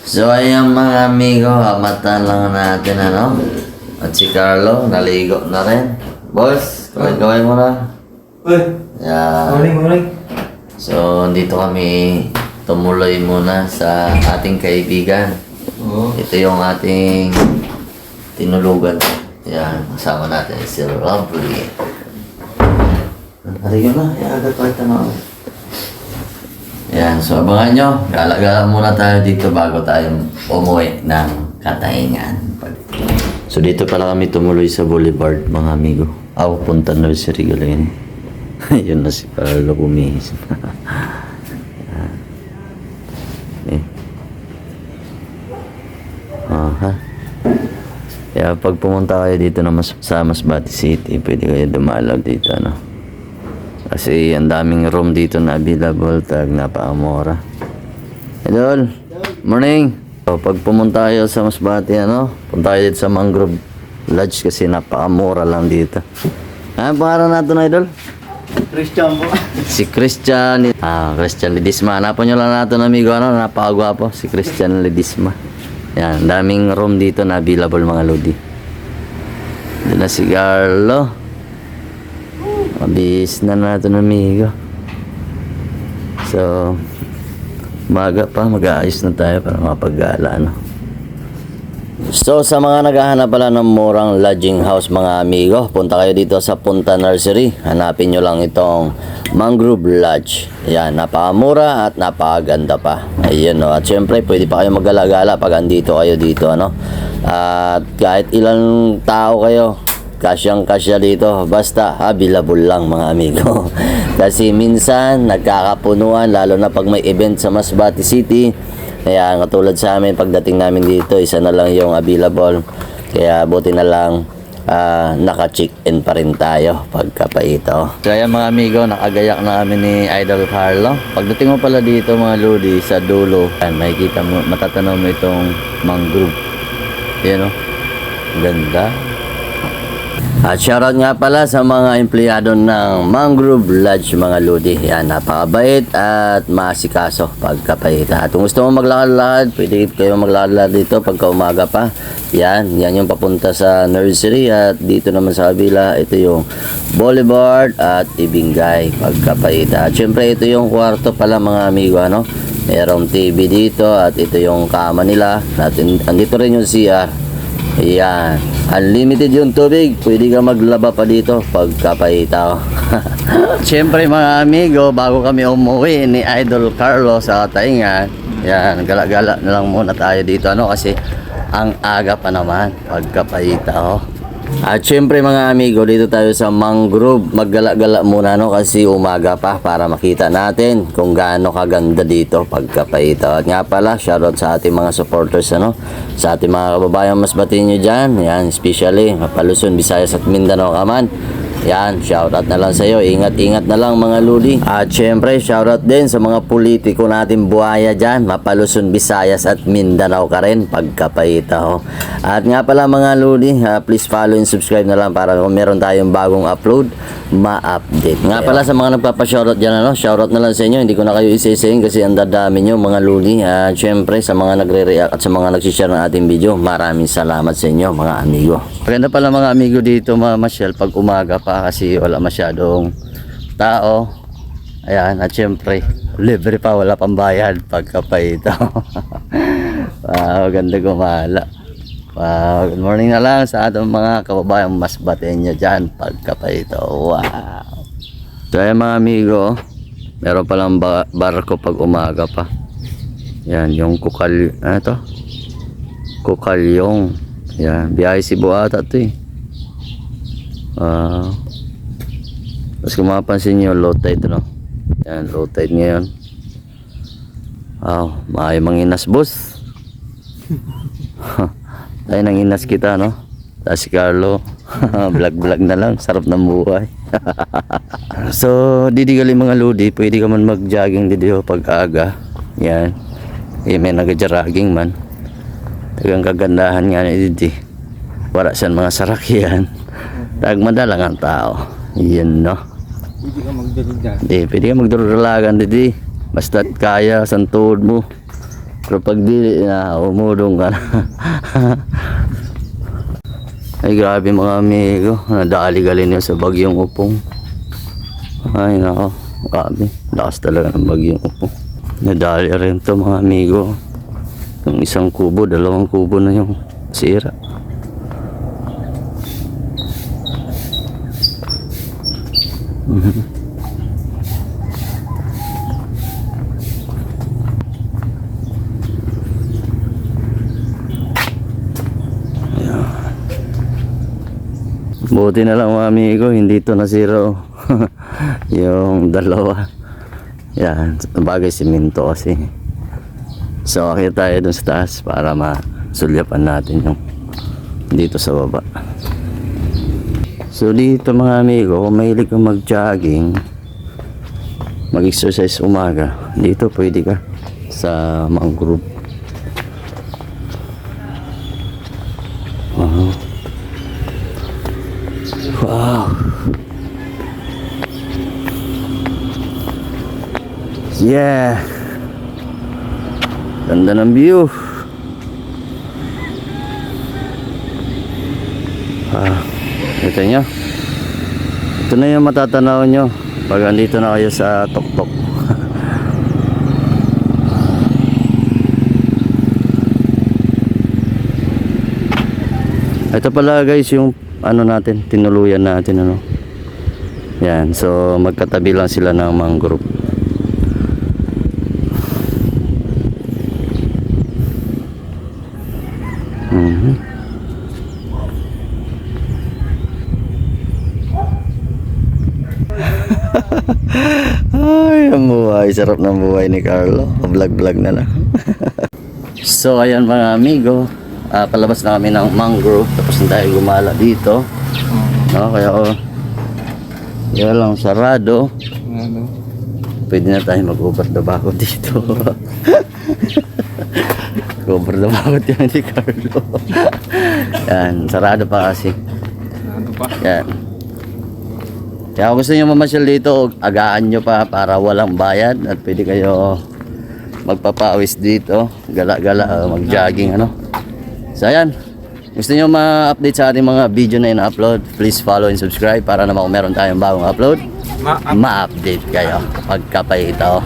So ayan mga amigo, hamatan lang natin ano. At si Carlo, naligo na rin. Boss, kawin mo na. Uy, Yeah. morning. So dito kami tumuloy muna sa ating kaibigan. Oo. Ito yung ating tinulugan. Yan, kasama natin si Lovely. Naligo na, agad pa tanong. Yan, so abangan nyo. Gala-gala muna tayo dito bago tayo umuwi ng Katayngan. So dito pala kami tumuloy sa Boulevard, mga amigo. Punta na si Rigalin. Yun na si Carlo bumihis. Eh. Aha. Kaya pag pumunta kayo dito na sa Masbate City, pwede kayo dumalaw dito, ano? Kasi ang daming room dito na available, tag napakamura. Idol, morning. So, pag pumunta kayo sa Masbate, ano, punta kayo dito sa Mangrove Lodge kasi napakamura lang dito. Ano pangalan natin, Idol? Christian po. Si Christian. Christian Ledesma. Hanapon nyo lang natin, amigo, ano, napakagwapo. Si Christian Ledesma. Yan, daming room dito na available, mga lodi. Doon na si Carlo. Mabis na natin, amigo. So, umaga pa, mag-aayos na tayo para mapag-gala, ano. So, sa mga naghahanap pala ng murang lodging house, mga amigo, punta kayo dito sa Punta Nursery. Hanapin nyo lang itong Mangrove Lodge. Yan, napakamura at napakaganda pa. Ayan, no. At syempre, pwede pa kayo mag-gala-gala pag andito kayo dito, ano. At kahit ilang tao kayo, kasyang-kasya dito, basta available lang, mga amigo. Kasi minsan nagkakapunuan, lalo na pag may event sa Masbate City. Kaya katulad sa amin, pagdating namin dito, isa na lang yung available. Kaya buti na lang naka-check-in pa rin tayo pagkapaito. Kaya mga amigo, nakagayak na kami ni Idol Carlo. Pagdating mo pala dito, mga lodi, sa dulo, makikita mo, matatanaw mo itong mangrove. Yan, o, ganda. At shoutout nga pala sa mga empleyado ng Mangrove Lodge, mga lodi. Yan, napakabait at maasikaso pagkapahita. At kung gusto mo maglakad-lakad, pwede kayo maglakad dito pagka umaga pa. Yan yung papunta sa nursery. At dito naman sa kabila, ito yung Boulevard at Ibingay pagkapahita. At syempre, ito yung kwarto pala, mga amigo, ano. Merong TV dito at ito yung kama nila. At andito rin yung CR. Ayan, unlimited yung tubig. Pwede ka maglaba pa dito pagkapahita ko. Siyempre mga amigo, bago kami umuwi ni Idol Carlo sa Katayngan, yan, gala-gala na lang muna tayo dito, ano, kasi ang aga pa naman pagkapahita ko. At syempre mga amigo, dito tayo sa Mangrove. Maggala-gala muna, no, kasi umaga pa para makita natin kung gaano kaganda dito pagkapahita. At nga pala, shoutout sa ating mga supporters, ano, sa ating mga kababayang Masbate nyo dyan. Yan, especially Luzon, Visayas at Mindanao ka man. Yan, shoutout na lang sa iyo. Ingat-ingat na lang, mga ludi. At syempre, shoutout din sa mga politiko natin buhaya dyan. Luzon, Visayas at Mindanao ka rin pagkapahita ho. At nga pala mga ludi, please follow and subscribe na lang para kung meron tayong bagong upload, ma-update. Nga pala sa mga nagpapa-shoutout dyan, ano, shoutout na lang sa inyo. Hindi ko na kayo isa-isahin kasi ang dadami nyo, mga ludi. At syempre, sa mga nagre-react at sa mga nagsishare ng ating video, maraming salamat sa inyo, mga amigo. Maganda pala mga amigo dito, mga Michelle, pag umaga pa kasi wala masyadong tao. Ayan, at syempre libre pa, wala pang bayad pagkapahita. Wow, ganda gumala. Wow, good morning na lang sa ating mga kababayang Masbateño dyan pagkapahita. Wow. So ayan mga amigo, meron palang barko pag umaga pa. Yan, yung Kukalyong. Yan, biyahe Cebu ata ito eh. Tapos kung mapapansin nyo, low tide, no? Yan, low tide ngayon. Wow, maayo manginas, boss. Tayo nang inas kita, no? Tapos si Carlo, vlog na lang, sarap ng buhay. So, didigali mga lodi, pwede ka man mag-jogging dito pag aga. Yan, may nag-jogging man. Tagang kagandahan nga ni Didi. Wala siyang mga sarakyan. Tag madalang ang tao. Yan, no? Pwede ka magdalaga. Pwede ka magdalagan, Didi. Basta't kaya, santod mo. Pero pag dili na, umudong ka na. Ay grabe mga amigo, nadali-gali niya sa bagyong upong. Ay nako, grabe, lakas talaga ng bagyong upong. Nadali rin to mga amigo. Yung isang kubo, 2 kubo na yung sira. Buti na lang mga amigo, hindi to nasira oh. Yung 2. Yan, bagay simento kasi. So akit tayo dun sa taas para masulyapan natin yung dito sa baba. So dito mga amigo, kung mahilig kang mag-jogging, mag-exercise umaga, dito pwede ka sa mangrove. Wow. Yeah. Ganda ng view. Ito nyo. Ito na yung matatanaw nyo pag andito na kayo sa tuktok. Ito pala guys yung ano natin, tinuluyan natin ano. Yan, so magkatabi lang sila ng mangrove. Ay, ang buhay, sarap ng buhay ni Carlo. Vlog-vlog na lang. So ayan mga amigo, palabas na kami ng mangrove tapos na tayo gumala dito. No, kaya kaya lang sarado. Ano? Pwede na tayo mag-over the bakod dito. Over the bakod yan ni Carlo. Yan, sarado pa kasi. Ano pa? Yan. Kaya kung gusto nyo mamasyal dito, agaan nyo pa para walang bayad at pwede kayo magpapawis dito, gala-gala, mag-jogging ano. So ayan, gusto nyo ma-update sa ating mga video na ina-upload, please follow and subscribe para naman kung meron tayong bagong upload, ma-update kayo pagkapay ito.